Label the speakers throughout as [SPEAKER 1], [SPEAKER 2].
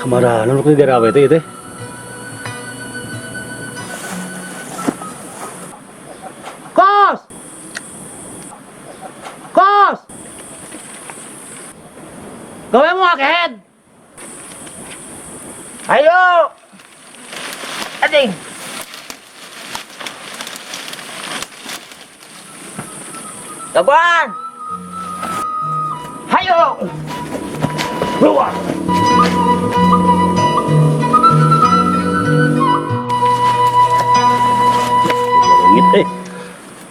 [SPEAKER 1] Kamara, anu ke daerah itu teh. Kos! Kos! Gawe mo akehed. Ayo! Ading! Laban! Hayo! Keluar!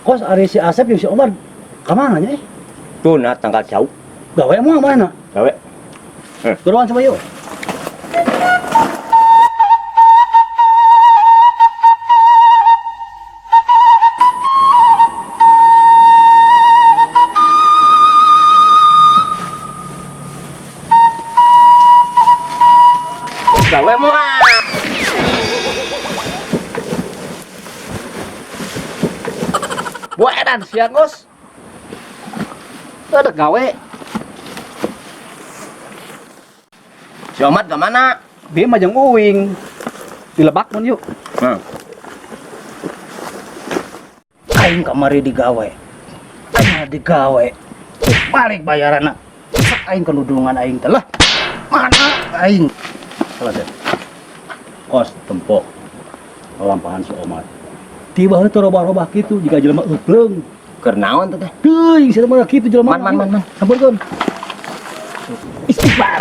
[SPEAKER 1] Kos ari si Asep jeung si Omar kamana nya
[SPEAKER 2] Tuh nah tanggal jauh.
[SPEAKER 1] gawe mau mana?
[SPEAKER 2] Gawe.
[SPEAKER 1] Turuan coba yuk.
[SPEAKER 2] Gawe mau.
[SPEAKER 1] Buat edan siang kos. Ada gawe.
[SPEAKER 2] Si Omat ke mana?
[SPEAKER 1] Dia mah jeung uwing. Dilebak mun yuk. Aing kamari digawe. Aing digawe. Balik bayaranna. Aing kenudungan aing teh lah. Mana aing? Salah deh. Kos tempo. Lampahan si Omat. Tiba hari robah-robah gitu jika jelema eupleng.
[SPEAKER 2] Keur naon teh teh?
[SPEAKER 1] Teuing sia mah kitu jelema.
[SPEAKER 2] Man.
[SPEAKER 1] Sampurkeun. Istighfar.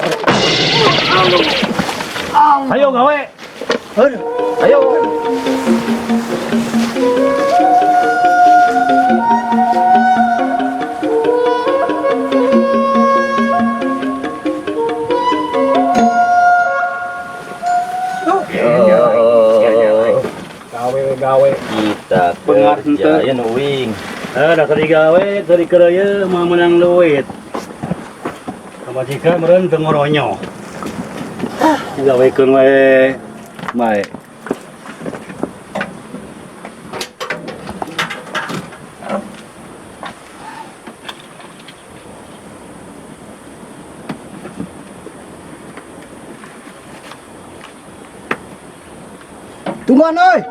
[SPEAKER 1] Ayo gawe. Ayo. Gawe
[SPEAKER 2] Kita
[SPEAKER 1] Pengat
[SPEAKER 2] kerja ya nuwing.
[SPEAKER 1] dah tadi gawe tadi kerja mau menang duit sama jika meren teu ngoronyo gawekeun we bae tungguan euy.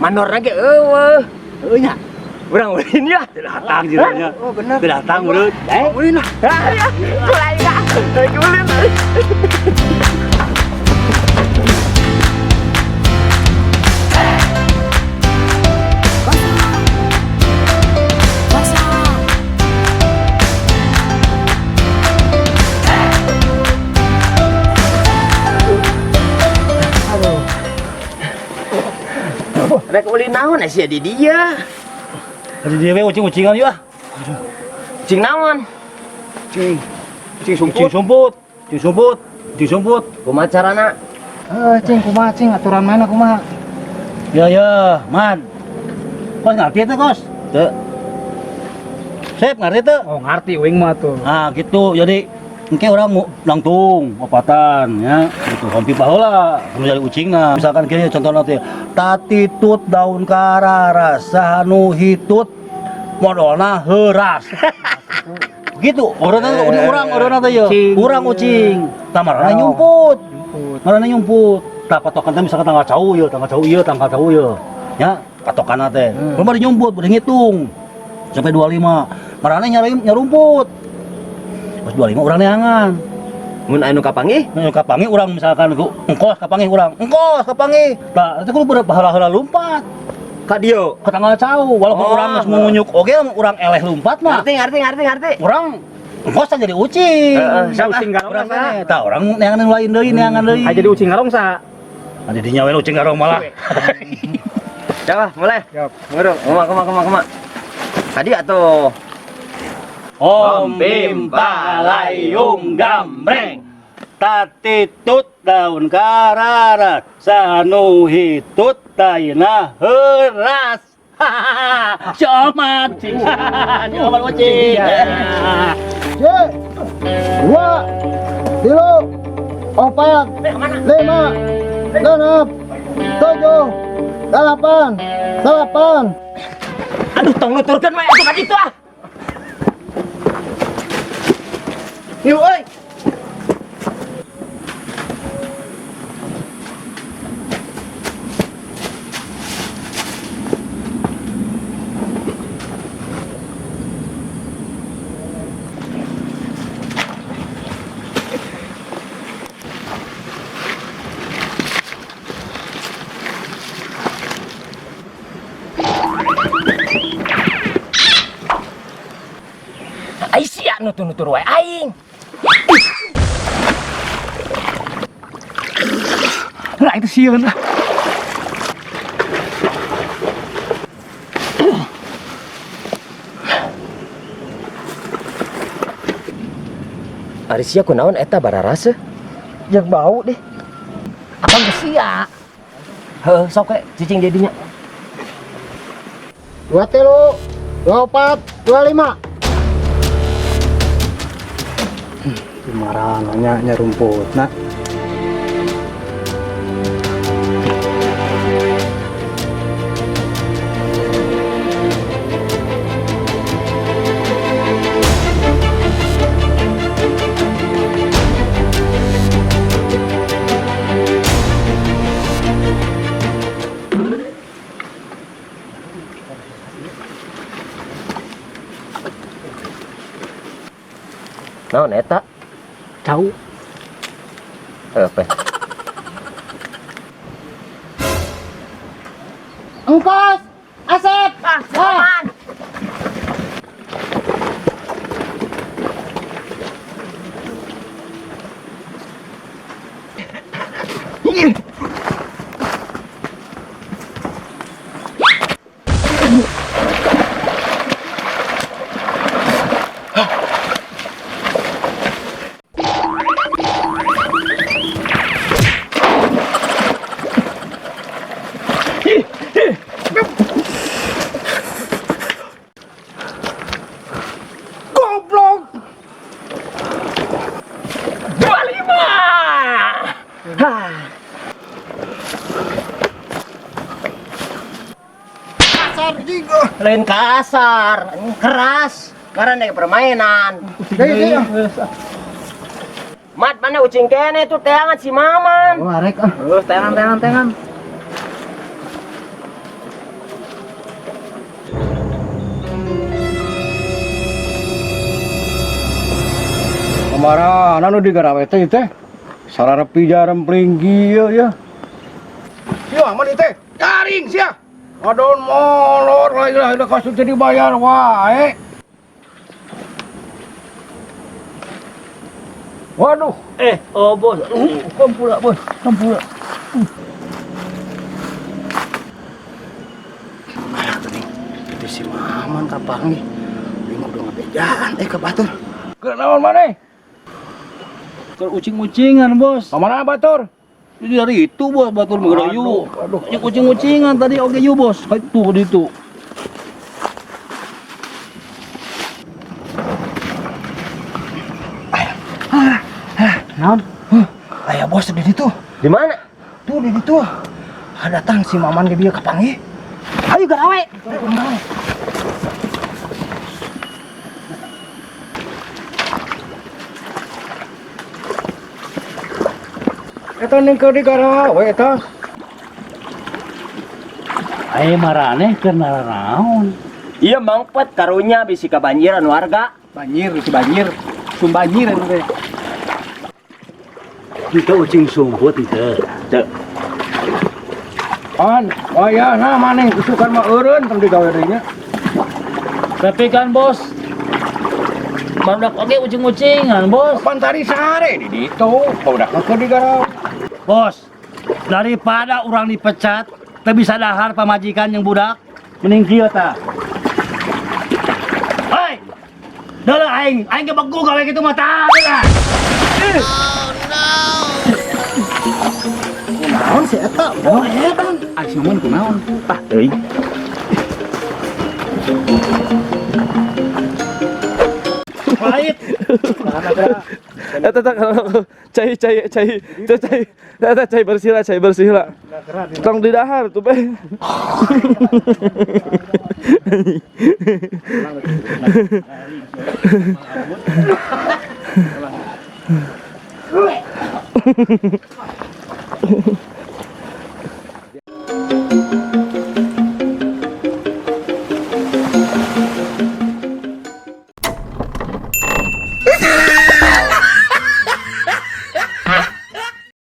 [SPEAKER 2] Manor lagi eueuh.
[SPEAKER 1] Nya
[SPEAKER 2] Urang ulin ya.
[SPEAKER 1] datang jiranya.
[SPEAKER 2] Oh bener.
[SPEAKER 1] Datang urut.
[SPEAKER 2] Ulin lah. Ya. Kulai enggak. Ulin. Rek ulin naon sia di dia.
[SPEAKER 1] Ada dia we ucing-ucingan yuk ah.
[SPEAKER 2] Cing naon?
[SPEAKER 1] Cing.
[SPEAKER 2] Cing
[SPEAKER 1] Ucing
[SPEAKER 2] sumput.
[SPEAKER 1] sumput. Ucing sumput.
[SPEAKER 2] Kumaha carana?
[SPEAKER 3] Cing kumaha cing aturan mana kumaha?
[SPEAKER 1] Ya, man. Kos ngerti teh kos?
[SPEAKER 2] Teu.
[SPEAKER 1] Sep ngerti teh?
[SPEAKER 3] Oh ngerti uing mah tuh.
[SPEAKER 1] Nah gitu jadi engke orang langtung opatan ya gitu hompi baheula nu jadi ucingna misalkan kieu contohna teh tatitut daun karara sahanu hitut modalna heuras gitu orang teh ye urang ucing tamarana nyumput marana nyumput tah patokan teh misalkan tanggal cau ieu tanggal cau ieu ya patokanna teh mah nyumput udah ngitung sampai 25 marana nyarumput pas 25 urang neangan.
[SPEAKER 2] Mun anu kapanggih?
[SPEAKER 1] Anu kapanggih urang misalkan engkos kapanggih urang. Engkos kapanggih. Tah eta kudu baheula-heula lompat.
[SPEAKER 2] Ka dieu.
[SPEAKER 1] Ka tanggal cau walaupun urang geus mungunyuk oge urang eleh lompat mah.
[SPEAKER 2] Ngerti.
[SPEAKER 1] Urang engkos jadi ucing.
[SPEAKER 3] Ucing garong
[SPEAKER 1] Urang
[SPEAKER 3] sa.
[SPEAKER 1] tah urang neangan lain deui neangan deui.
[SPEAKER 3] Jadi ucing garong sa.
[SPEAKER 1] Adi dinya we ucing garong malah.
[SPEAKER 2] Coba mulai.
[SPEAKER 3] Siap.
[SPEAKER 2] Ngurung. Koma. Tadi atuh.
[SPEAKER 1] Om bim palayung gambreng tatitut daun karara sanu hitut taina heuras Comat cing. Comat ucing.
[SPEAKER 4] 2, 3, 4, 5, 6, 7, 8, 8.
[SPEAKER 2] Aduh, tong nuturkeun we atuh ka ditu ah. Yuk euy. Ai sia nutur-nutur wae aing.
[SPEAKER 3] Lah itu sieun lah.
[SPEAKER 2] Ari sia kunaon eta bararasa?
[SPEAKER 3] Yang bau deh.
[SPEAKER 2] Abang geus sia. Heuh, sok we cicing di dinya.
[SPEAKER 4] 23, 24, 25.
[SPEAKER 3] Kumaha nya rumputna.
[SPEAKER 2] Naon eta?
[SPEAKER 3] Tahu.
[SPEAKER 2] Apa?
[SPEAKER 4] Engkos, Asep.
[SPEAKER 2] Aman. Lain kasar, keras, karena permainan. Mat mana ucing kene tuh teangan si Maman.
[SPEAKER 3] Warek ah. Tengan.
[SPEAKER 4] Kamara anu digarawe teh teh. Sararepi jarem pringgi ya. Yo aman teh. Garing sia. Adon molor lah kasus jadi bayar wae. Waduh,
[SPEAKER 2] Oh bos,
[SPEAKER 4] kampula bos, kampula. Alah geuning, itu si Maman kapang nih. Ini udah ngabejaan ke batur. Ke naon maneh?
[SPEAKER 1] Ke ucing-ucingan, Bos.
[SPEAKER 4] Pamana batur?
[SPEAKER 1] Ini dari itu, Bos, batur mengerayu.
[SPEAKER 4] Aduh.
[SPEAKER 1] Ini ucing-ucingan tadi oke yuk, Bos. Itu di itu.
[SPEAKER 3] Naon?
[SPEAKER 4] Ayah bos di situ.
[SPEAKER 2] di mana?
[SPEAKER 4] Tuh di situ. Ada datang si Maman ke dia kapangi.
[SPEAKER 2] Ayo garawe.
[SPEAKER 4] Eta ning ke di garawe eta.
[SPEAKER 1] Ayo marane kena naon.
[SPEAKER 2] Iya mangpet karunya bisi kebanjiran warga.
[SPEAKER 3] Banjir, si banjir. Sumbanjir itu teh.
[SPEAKER 1] Kita ucing sumput itu.
[SPEAKER 4] An, wayah nah maneh kesukan mah eureun tong digawe deui nya.
[SPEAKER 1] Tapi kan, Bos. Barudak oke ucing-ucingan, Bos.
[SPEAKER 4] Pan tadi sare di ditu, barudak ke di garawe.
[SPEAKER 1] Bos, daripada orang dipecat, teu bisa dahar pamajikan yang budak, mending kieu tah. Hei! Deuleuk aing gebegu gawe kitu mah tah.
[SPEAKER 4] Naon si eta?
[SPEAKER 3] Oh, eta. Ais ngomong kunaon? Tah deui.
[SPEAKER 1] pahit.
[SPEAKER 5] Eta cai bersih lah. Tong di dahar tuh be.